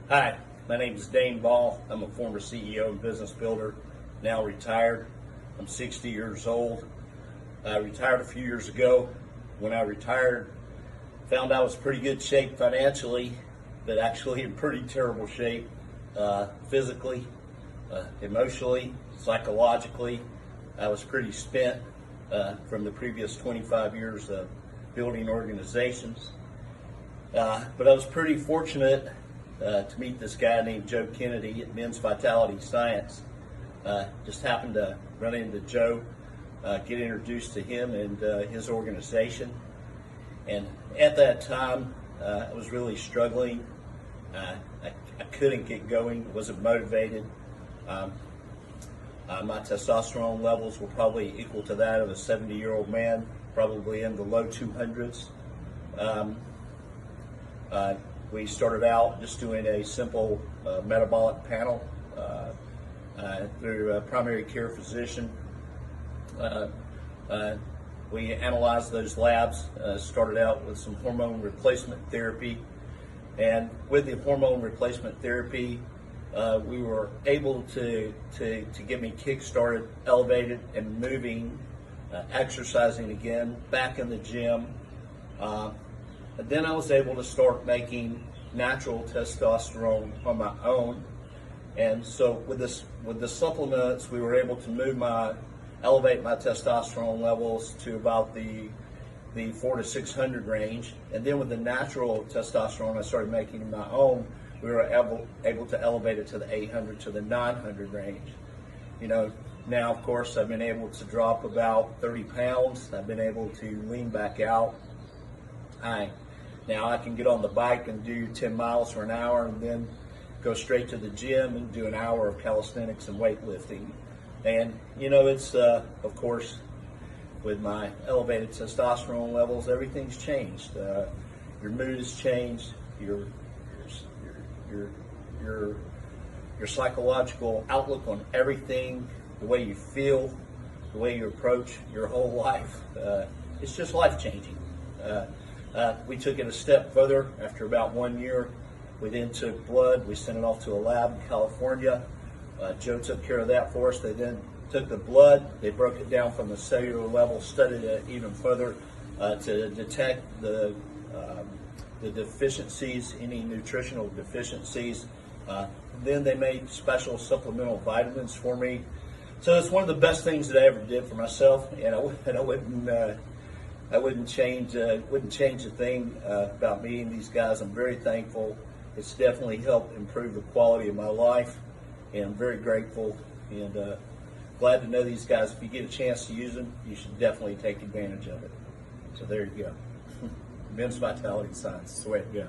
Hi, my name is Dane. I'm a former CEO and business builder, now retired. I'm 60 years old. I retired a few years ago. When I retired, found I was in pretty good shape financially, but actually in pretty terrible shape physically, emotionally, psychologically. I was pretty spent from the previous 25 years of building organizations. But I was pretty fortunate to meet this guy named Joe Kennedy at Men's Vitality Science. Just happened to run into Joe, get introduced to him and his organization. And at that time, I was really struggling. I couldn't get going, wasn't motivated. My testosterone levels were probably equal to that of a 70-year-old man, probably in the low 200s. We started out just doing a simple metabolic panel through a primary care physician. We analyzed those labs, started out with some hormone replacement therapy, and with the hormone replacement therapy, we were able to get me kick-started, elevated, and moving, exercising again, back in the gym. And then I was able to start making natural testosterone on my own. And so with the supplements, we were able to elevate my testosterone levels to about the 400 to 600 range. And then with the natural testosterone I started making on my own, we were able to elevate it to the 800 to the 900 range. You know, now of course I've been able to drop about 30 pounds. I've been able to lean back out. Now I can get on the bike and do 10 miles for an hour and then go straight to the gym and do an hour of calisthenics and weightlifting. And you know, it's of course, with my elevated testosterone levels, everything's changed. Your mood has changed. Your psychological outlook on everything, the way you feel, the way you approach your whole life. It's just life-changing. We took it a step further. After about 1 year, we then took blood. We sent it off to a lab in California. Joe took care of that for us. They then took the blood. They broke it down from the cellular level, studied it even further to detect the deficiencies, any nutritional deficiencies. Then they made special supplemental vitamins for me. So it's one of the best things that I ever did for myself, and I wouldn't change a thing about meeting these guys. I'm very thankful. It's definitely helped improve the quality of my life, and I'm very grateful and glad to know these guys. If you get a chance to use them, you should definitely take advantage of it. So there you go. Men's Vitality Science. That's the way it goes.